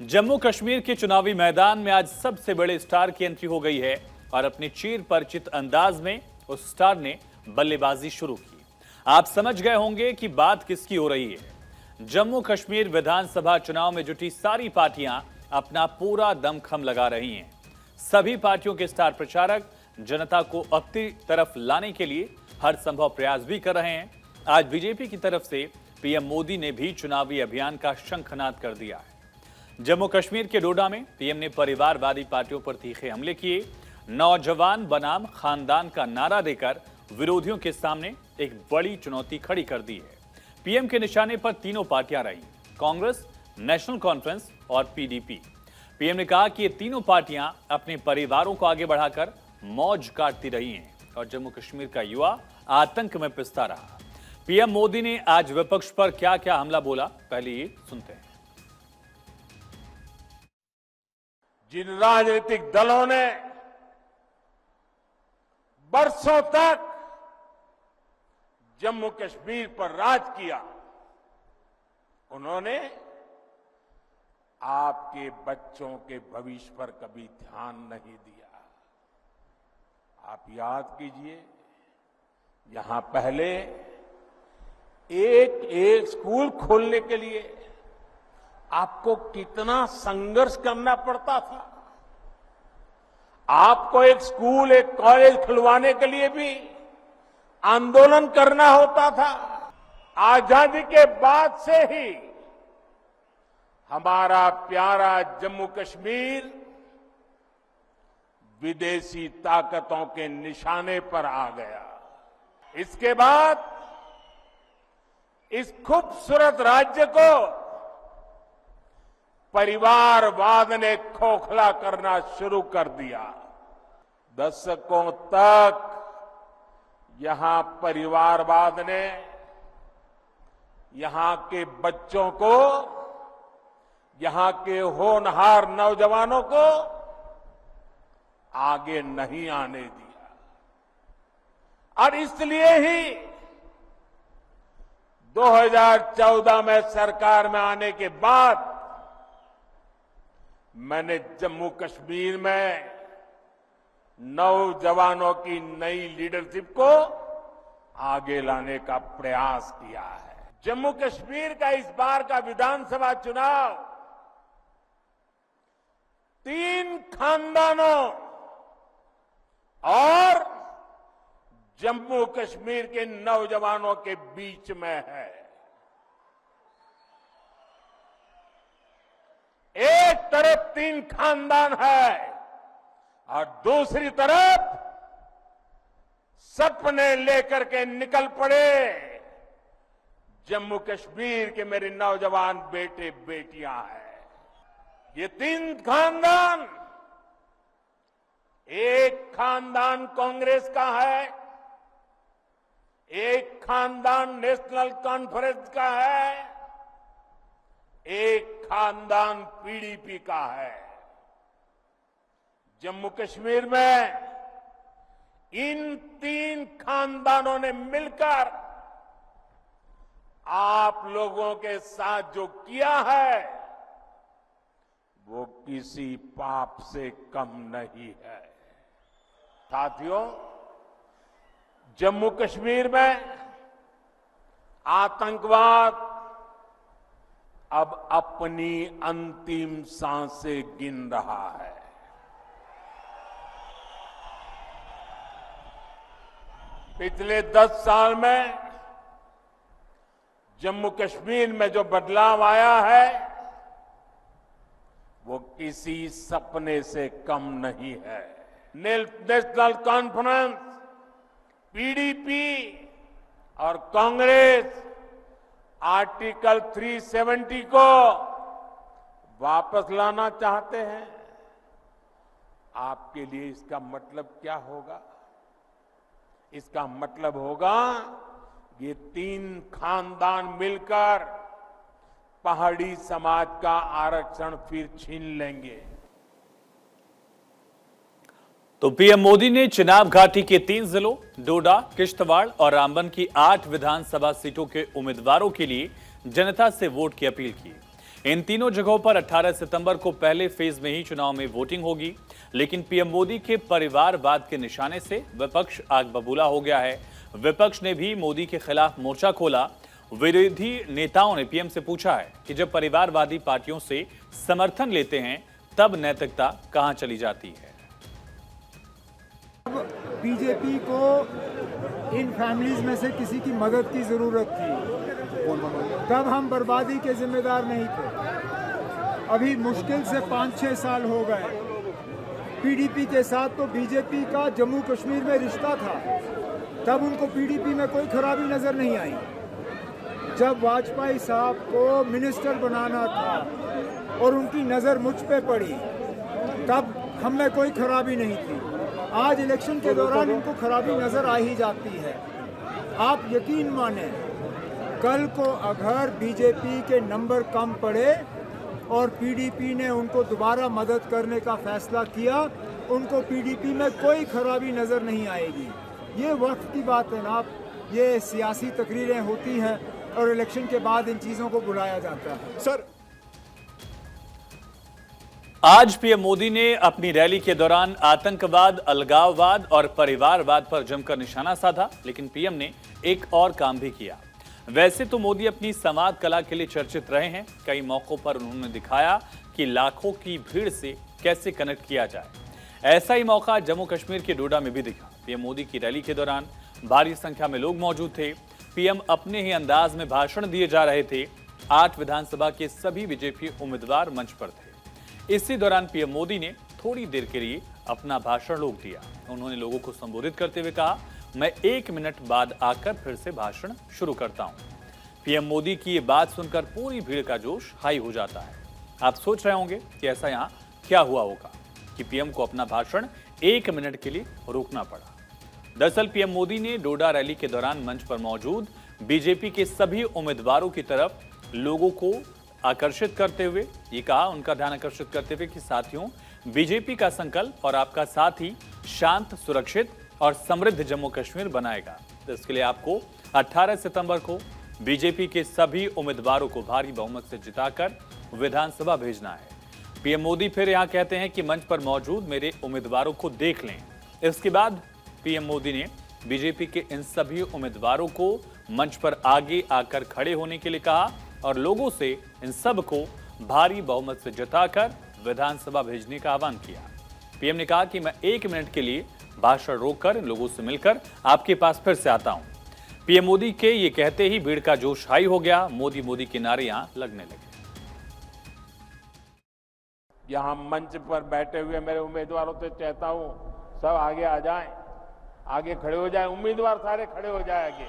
जम्मू कश्मीर के चुनावी मैदान में आज सबसे बड़े स्टार की एंट्री हो गई है और अपने चिर परिचित अंदाज में उस स्टार ने बल्लेबाजी शुरू की। आप समझ गए होंगे कि बात किसकी हो रही है। जम्मू कश्मीर विधानसभा चुनाव में जुटी सारी पार्टियां अपना पूरा दमखम लगा रही हैं। सभी पार्टियों के स्टार प्रचारक जनता को अपनी तरफ लाने के लिए हर संभव प्रयास भी कर रहे हैं। आज बीजेपी की तरफ से पीएम मोदी ने भी चुनावी अभियान का शंखनाद कर दिया है। जम्मू कश्मीर के डोडा में पीएम ने परिवारवादी पार्टियों पर तीखे हमले किए। नौजवान बनाम खानदान का नारा देकर विरोधियों के सामने एक बड़ी चुनौती खड़ी कर दी है। पीएम के निशाने पर तीनों पार्टियां रही, कांग्रेस, नेशनल कॉन्फ्रेंस और पीडीपी। पीएम ने कहा कि ये तीनों पार्टियां अपने परिवारों को आगे बढ़ाकर मौज काटती रही हैं और जम्मू कश्मीर का युवा आतंक में पिसता रहा। पीएम मोदी ने आज विपक्ष पर क्या क्या हमला बोला, पहले ये सुनते हैं। जिन राजनीतिक दलों ने बरसों तक जम्मू कश्मीर पर राज किया, उन्होंने आपके बच्चों के भविष्य पर कभी ध्यान नहीं दिया। आप याद कीजिए, यहां पहले एक स्कूल खोलने के लिए आपको कितना संघर्ष करना पड़ता था। आपको एक स्कूल, एक कॉलेज खुलवाने के लिए भी आंदोलन करना होता था। आजादी के बाद से ही हमारा प्यारा जम्मू कश्मीर विदेशी ताकतों के निशाने पर आ गया। इसके बाद इस खूबसूरत राज्य को परिवारवाद ने खोखला करना शुरू कर दिया। दशकों तक यहां परिवारवाद ने यहां के बच्चों को, यहां के होनहार नौजवानों को आगे नहीं आने दिया और इसलिए ही 2014 में सरकार में आने के बाद मैंने जम्मू कश्मीर में नौजवानों की नई लीडरशिप को आगे लाने का प्रयास किया है। जम्मू कश्मीर का इस बार का विधानसभा चुनाव 3 खानदानों और जम्मू कश्मीर के नौजवानों के बीच में है। एक तरफ 3 खानदान है और दूसरी तरफ सपने लेकर के निकल पड़े जम्मू कश्मीर के मेरे नौजवान बेटे बेटियां हैं। ये 3 खानदान, एक खानदान कांग्रेस का है, एक खानदान नेशनल कॉन्फ्रेंस का है, एक खानदान पीडीपी का है। जम्मू कश्मीर में इन 3 खानदानों ने मिलकर आप लोगों के साथ जो किया है वो किसी पाप से कम नहीं है। साथियों, जम्मू कश्मीर में आतंकवाद अब अपनी अंतिम सांसें गिन रहा है। पिछले 10 साल में जम्मू कश्मीर में जो बदलाव आया है वो किसी सपने से कम नहीं है। नेशनल कॉन्फ्रेंस, पीडीपी और कांग्रेस आर्टिकल 370 को वापस लाना चाहते हैं। आपके लिए इसका मतलब क्या होगा? इसका मतलब होगा ये 3 खानदान मिलकर पहाड़ी समाज का आरक्षण फिर छीन लेंगे। तो पीएम मोदी ने चिनाब घाटी के 3 जिलों डोडा, किश्तवाड़ और रामबन की 8 विधानसभा सीटों के उम्मीदवारों के लिए जनता से वोट की अपील की। इन तीनों जगहों पर 18 सितंबर को पहले फेज में ही चुनाव में वोटिंग होगी, लेकिन पीएम मोदी के परिवारवाद के निशाने से विपक्ष आग बबूला हो गया है। विपक्ष ने भी मोदी के खिलाफ मोर्चा खोला। विरोधी नेताओं ने पीएम से पूछा है कि जब परिवारवादी पार्टियों से समर्थन लेते हैं तब नैतिकता कहां चली जाती है। बीजेपी को इन फैमिलीज में से किसी की मदद की जरूरत थी, तब हम बर्बादी के जिम्मेदार नहीं थे। अभी मुश्किल से 5-6 साल हो गए। पीडीपी के साथ तो बीजेपी का जम्मू कश्मीर में रिश्ता था, तब उनको पीडीपी में कोई खराबी नजर नहीं आई। जब वाजपेयी साहब को मिनिस्टर बनाना था और उनकी नजर मुझ पे पड़ी, तब हम में कोई खराबी नहीं थी। आज इलेक्शन के दौरान उनको खराबी नजर आ ही जाती है। आप यकीन माने, कल को अगर बीजेपी के नंबर कम पड़े और पीडीपी ने उनको दोबारा मदद करने का फैसला किया, उनको पीडीपी में कोई खराबी नजर नहीं आएगी। ये वक्त की बात है ना, ये सियासी तकरीरें होती हैं और इलेक्शन के बाद इन चीजों को बुलाया जाता है। सर, आज पीएम मोदी ने अपनी रैली के दौरान आतंकवाद, अलगाववाद और परिवारवाद पर जमकर निशाना साधा, लेकिन पीएम ने एक और काम भी किया। वैसे तो मोदी अपनी संवाद कला के लिए चर्चित रहे हैं। कई मौकों पर उन्होंने दिखाया कि लाखों की भीड़ से कैसे कनेक्ट किया जाए। ऐसा ही मौका जम्मू कश्मीर के डोडा में भी दिखा। पीएम मोदी की रैली के दौरान भारी संख्या में लोग मौजूद थे। पीएम अपने ही अंदाज में भाषण दिए जा रहे थे। 8 विधानसभा के सभी बीजेपी उम्मीदवार मंच पर थे। इसी दौरान पीएम मोदी ने थोड़ी देर के लिए अपना भाषण रोक दिया। उन्होंने लोगों को संबोधित करते हुए कहा, मैं 1 मिनट बाद आकर फिर से भाषण शुरू करता हूं। पीएम मोदी की ये बात सुनकर पूरी भीड़ का जोश हाई हो जाता है। आप सोच रहे होंगे कि ऐसा यहां क्या हुआ होगा कि पीएम को अपना भाषण 1 मिनट के लिए रोकना पड़ा। दरअसल पीएम मोदी ने डोडा रैली के दौरान मंच पर मौजूद बीजेपी के सभी उम्मीदवारों की तरफ लोगों को आकर्षित करते हुए ये कहा, उनका ध्यान आकर्षित करते हुए कि साथियों, बीजेपी का संकल्प और आपका साथ ही शांत, सुरक्षित और समृद्ध जम्मू कश्मीर बनाएगा। तो इसके लिए आपको 18 सितंबर को बीजेपी के सभी उम्मीदवारों को भारी बहुमत से जिताकर विधानसभा भेजना है। पीएम मोदी फिर यहां कहते हैं कि मंच पर मौजूद मेरे उम्मीदवारों को देख लें। इसके बाद पीएम मोदी ने बीजेपी के इन सभी उम्मीदवारों को मंच पर आगे आकर खड़े होने के लिए कहा और लोगों से इन सब को भारी बहुमत से जिताकर विधानसभा भेजने का आह्वान किया। पीएम ने कहा कि मैं 1 मिनट के लिए भाषण रोककर इन लोगों से मिलकर आपके पास फिर से आता हूं। पीएम मोदी के ये कहते ही भीड़ का जोश हाई हो गया। मोदी मोदी के नारे यहां लगने लगे। यहां मंच पर बैठे हुए मेरे उम्मीदवारों से चाहता हूं, सब आगे आ जाएं, आगे खड़े हो जाएं। उम्मीदवार सारे खड़े हो जाए, आगे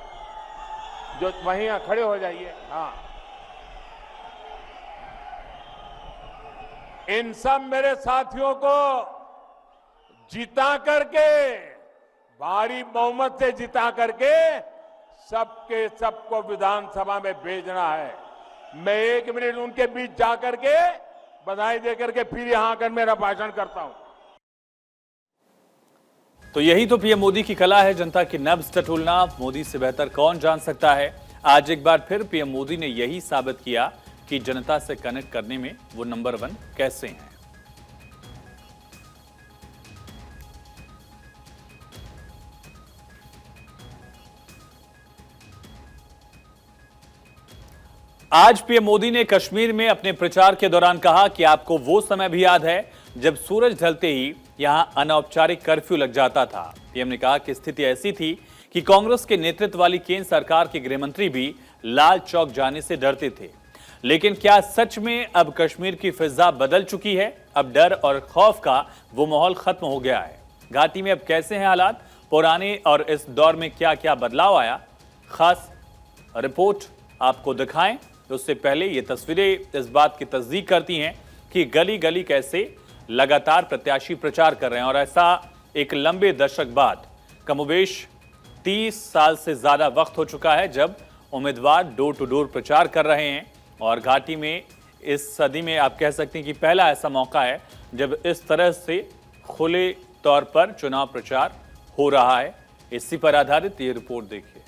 जो वहीं खड़े हो जाइए। हाँ, इन सब मेरे साथियों को जिता करके, भारी बहुमत से जिता करके सबके सबको विधानसभा में भेजना है। मैं 1 मिनट उनके बीच जा करके बधाई देकर के फिर यहां आकर मेरा भाषण करता हूं। तो यही तो पीएम मोदी की कला है, जनता की नब्ज टटोलना। मोदी से बेहतर कौन जान सकता है। आज एक बार फिर पीएम मोदी ने यही साबित किया कि जनता से कनेक्ट करने में वो नंबर 1 कैसे हैं। आज पीएम मोदी ने कश्मीर में अपने प्रचार के दौरान कहा कि आपको वो समय भी याद है जब सूरज ढलते ही यहां अनौपचारिक कर्फ्यू लग जाता था। पीएम ने कहा कि स्थिति ऐसी थी कि कांग्रेस के नेतृत्व वाली केंद्र सरकार के गृहमंत्री भी लाल चौक जाने से डरते थे। लेकिन क्या सच में अब कश्मीर की फिजा बदल चुकी है? अब डर और खौफ का वो माहौल खत्म हो गया है। घाटी में अब कैसे हैं हालात? पुराने और इस दौर में क्या क्या बदलाव आया? खास रिपोर्ट आपको दिखाएं। उससे पहले ये तस्वीरें इस बात की तस्दीक करती हैं कि गली गली कैसे लगातार प्रत्याशी प्रचार कर रहे हैं। और ऐसा एक लंबे दशक बाद, कमोबेश 30 साल से ज्यादा वक्त हो चुका है जब उम्मीदवार डोर टू डोर प्रचार कर रहे हैं। और घाटी में इस सदी में आप कह सकते हैं कि पहला ऐसा मौका है जब इस तरह से खुले तौर पर चुनाव प्रचार हो रहा है। इसी पर आधारित ये रिपोर्ट देखिए।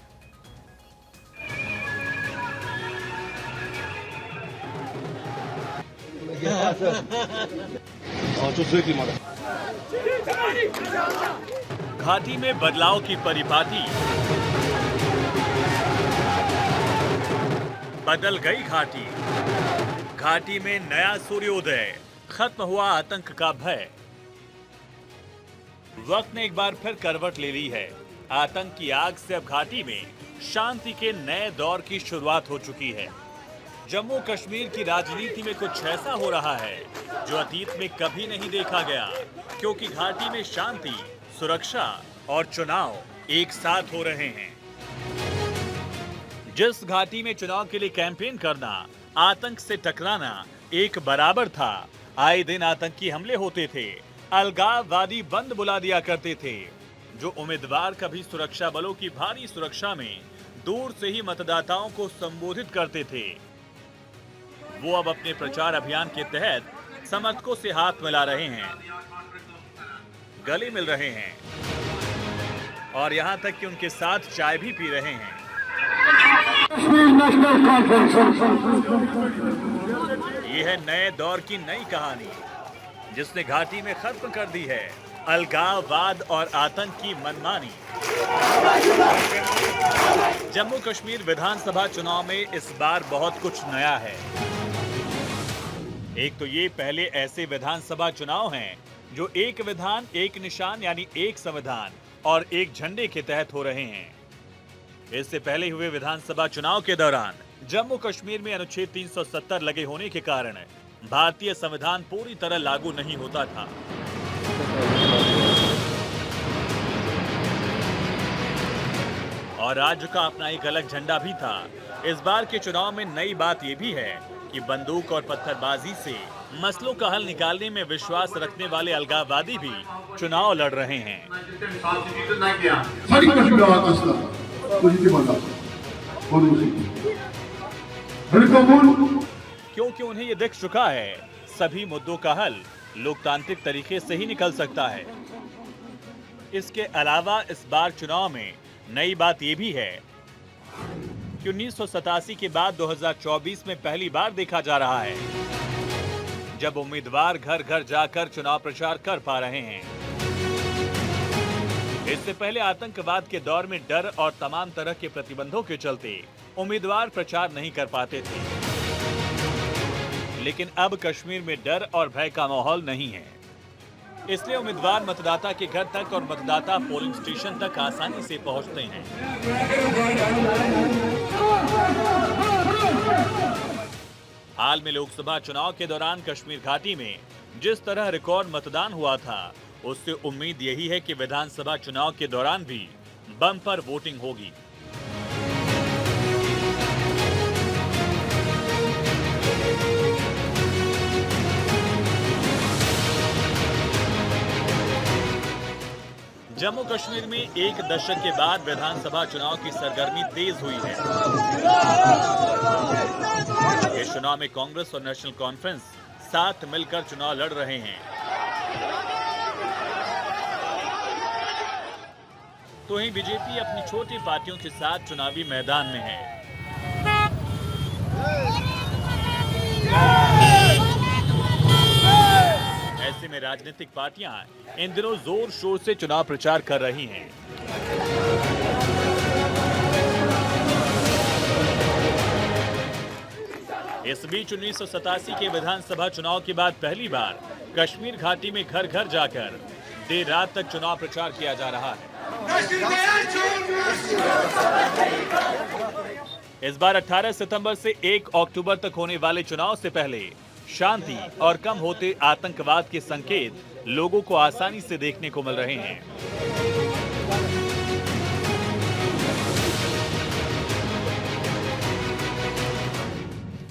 घाटी में बदलाव की परिपाटी, बदल गई घाटी। घाटी में नया सूर्योदय, खत्म हुआ आतंक का भय। वक्त ने एक बार फिर करवट ले ली है। आतंक की आग से अब घाटी में शांति के नए दौर की शुरुआत हो चुकी है। जम्मू कश्मीर की राजनीति में कुछ ऐसा हो रहा है जो अतीत में कभी नहीं देखा गया, क्योंकि घाटी में शांति, सुरक्षा और चुनाव एक साथ हो रहे हैं। जिस घाटी में चुनाव के लिए कैंपेन करना, आतंक से टकराना एक बराबर था, आए दिन आतंकी हमले होते थे, अलगाववादी बंद बुला दिया करते थे। जो उम्मीदवार कभी सुरक्षा बलों की भारी सुरक्षा में दूर से ही मतदाताओं को संबोधित करते थे, वो अब अपने प्रचार अभियान के तहत समर्थकों से हाथ मिला रहे हैं, गले मिल रहे हैं और यहां तक कि उनके साथ चाय भी पी रहे हैं। यह है नए दौर की नई कहानी, जिसने घाटी में खत्म कर दी है अलगाववाद और आतंक की मनमानी। जम्मू कश्मीर विधानसभा चुनाव में इस बार बहुत कुछ नया है। एक तो ये पहले ऐसे विधानसभा चुनाव हैं जो एक विधान एक निशान यानी एक संविधान और एक झंडे के तहत हो रहे हैं। इससे पहले हुए विधानसभा चुनाव के दौरान जम्मू कश्मीर में अनुच्छेद 370 लगे होने के कारण भारतीय संविधान पूरी तरह लागू नहीं होता था। और राज्य का अपना एक अलग झंडा भी था। इस बार के चुनाव में नई बात यह भी है कि बंदूक और पत्थरबाजी से मसलों का हल निकालने में विश्वास रखने वाले अलगाववादी भी चुनाव लड़ रहे हैं। क्योंकि उन्हें यह दिख चुका है सभी मुद्दों का हल लोकतांत्रिक तरीके से ही निकल सकता है। इसके अलावा इस बार चुनाव में नई बात यह भी है कि 1987 के बाद 2024 में पहली बार देखा जा रहा है जब उम्मीदवार घर घर जाकर चुनाव प्रचार कर पा रहे हैं। इससे पहले आतंकवाद के दौर में डर और तमाम तरह के प्रतिबंधों के चलते उम्मीदवार प्रचार नहीं कर पाते थे, लेकिन अब कश्मीर में डर और भय का माहौल नहीं है। इसलिए उम्मीदवार मतदाता के घर तक और मतदाता पोलिंग स्टेशन तक आसानी से पहुंचते हैं। हाल में लोकसभा चुनाव के दौरान कश्मीर घाटी में जिस तरह रिकॉर्ड मतदान हुआ था, उससे उम्मीद यही है कि विधानसभा चुनाव के दौरान भी बम्पर वोटिंग होगी। जम्मू कश्मीर में एक दशक के बाद विधानसभा चुनाव की सरगर्मी तेज हुई है। इस चुनाव में कांग्रेस और नेशनल कॉन्फ्रेंस साथ मिलकर चुनाव लड़ रहे हैं। तो वहीं बीजेपी अपनी छोटी पार्टियों के साथ चुनावी मैदान में है। ऐसे में राजनीतिक पार्टियां इन दिनों जोर शोर से चुनाव प्रचार कर रही हैं। इस बीच 1987 के विधानसभा चुनाव के बाद पहली बार कश्मीर घाटी में घर घर जाकर देर रात तक चुनाव प्रचार किया जा रहा है। इस बार 18 सितंबर से 1 अक्टूबर तक होने वाले चुनाव से पहले शांति और कम होते आतंकवाद के संकेत लोगों को आसानी से देखने को मिल रहे हैं।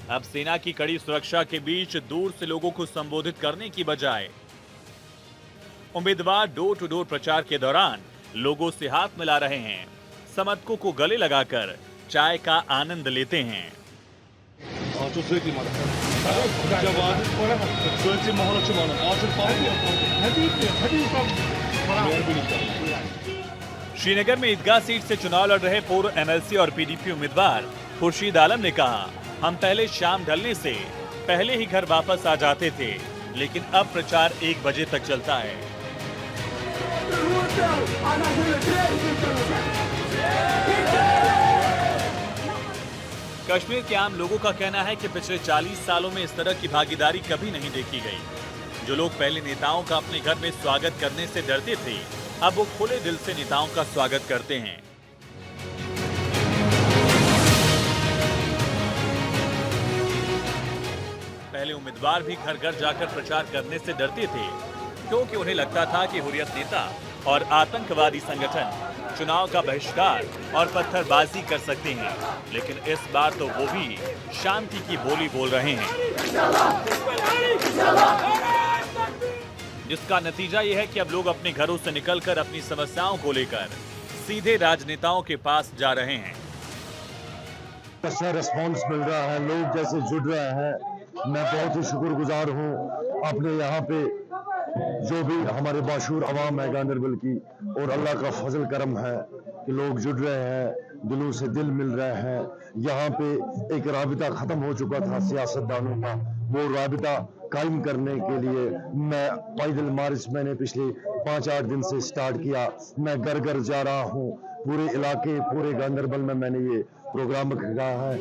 अब सेना की कड़ी सुरक्षा के बीच दूर से लोगों को संबोधित करने की बजाय उम्मीदवार डोर टू डोर प्रचार के दौरान लोगों से हाथ मिला रहे हैं, समर्थकों को गले लगाकर चाय का आनंद लेते हैं। श्रीनगर में ईदगाह सीट से चुनाव लड़ रहे पूर्व एमएलसी और पीडीपी उम्मीदवार खुर्शीद आलम ने कहा, हम पहले शाम ढलने से पहले ही घर वापस आ जाते थे, लेकिन अब प्रचार 1 बजे तक चलता है। कश्मीर के आम लोगों का कहना है कि पिछले 40 सालों में इस तरह की भागीदारी कभी नहीं देखी गई। जो लोग पहले नेताओं का अपने घर में स्वागत करने से डरते थे, अब वो खुले दिल से नेताओं का स्वागत करते हैं। पहले उम्मीदवार भी घर घर जाकर प्रचार करने से डरते थे, क्योंकि उन्हें लगता था कि हुर्रियत नेता और आतंकवादी संगठन चुनाव का बहिष्कार और पत्थरबाजी कर सकते हैं। लेकिन इस बार तो वो भी शांति की बोली बोल रहे हैं, जिसका नतीजा ये है कि अब लोग अपने घरों से निकलकर अपनी समस्याओं को लेकर सीधे राजनेताओं के पास जा रहे हैं। अच्छा रिस्पॉन्स मिल रहा है, लोग जैसे जुड़ रहे हैं। मैं बहुत ही शुक्रगुजार हूँ अपने यहाँ पे जो भी हमारे बाशूर अवाम है गांधरबल की, और अल्लाह का फजल करम है कि लोग जुड़ रहे हैं, दिलों से दिल मिल रहे हैं। यहाँ पे एक राबिता खत्म हो चुका था सियासतदानों का, वो राबिता कायम करने के लिए मैं पैदल मार्च मैंने पिछले 5-8 दिन से स्टार्ट किया। मैं घर घर जा रहा हूँ, पूरे इलाके पूरे गांधरबल में मैंने ये प्रोग्राम रखा है।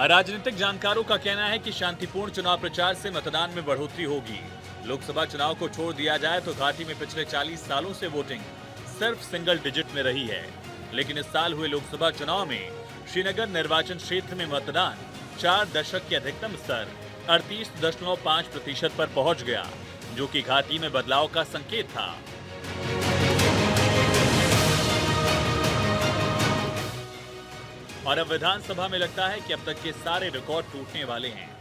राजनीतिक जानकारों का कहना है कि शांतिपूर्ण चुनाव प्रचार से मतदान में बढ़ोतरी होगी। लोकसभा चुनाव को छोड़ दिया जाए तो घाटी में पिछले 40 सालों से वोटिंग सिर्फ सिंगल डिजिट में रही है, लेकिन इस साल हुए लोकसभा चुनाव में श्रीनगर निर्वाचन क्षेत्र में मतदान 4 दशक के अधिकतम स्तर 38.5% पर पहुंच गया, जो कि घाटी में बदलाव का संकेत था। और अब विधानसभा में लगता है कि अब तक के सारे रिकॉर्ड टूटने वाले हैं।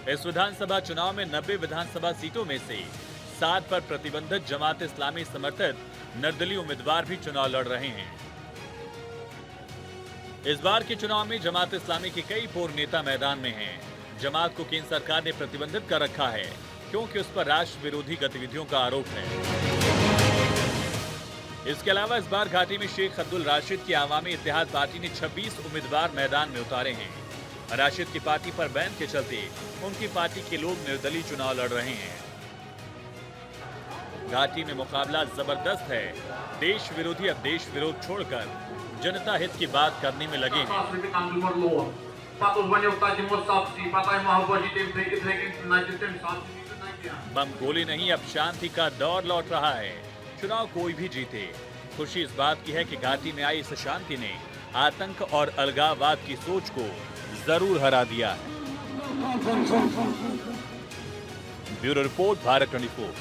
इस विधानसभा चुनाव में 90 विधानसभा सीटों में से 7 पर प्रतिबंधित जमात इस्लामी समर्थित निर्दलीय उम्मीदवार भी चुनाव लड़ रहे हैं। इस बार के चुनाव में जमात इस्लामी के कई पूर्व नेता मैदान में हैं। जमात को केंद्र सरकार ने प्रतिबंधित कर रखा है, क्योंकि उस पर राष्ट्र विरोधी गतिविधियों का आरोप है। इसके अलावा इस बार घाटी में शेख अब्दुल राशिद की आवामी इत्तेहाद पार्टी ने 26 उम्मीदवार मैदान में उतारे हैं। राशिद की पार्टी पर बैन के चलते उनकी पार्टी के लोग निर्दलीय चुनाव लड़ रहे हैं। घाटी में मुकाबला जबरदस्त है। देश विरोधी अब देश विरोध छोड़कर जनता हित की बात करने में लगे हैं। बम गोली नहीं, अब शांति का दौर लौट रहा है। चुनाव कोई भी जीते, खुशी इस बात की है कि घाटी में आई इस शांति ने आतंक और अलगाववाद की सोच को जरूर हरा दिया है। Bureau report, Bharat 24।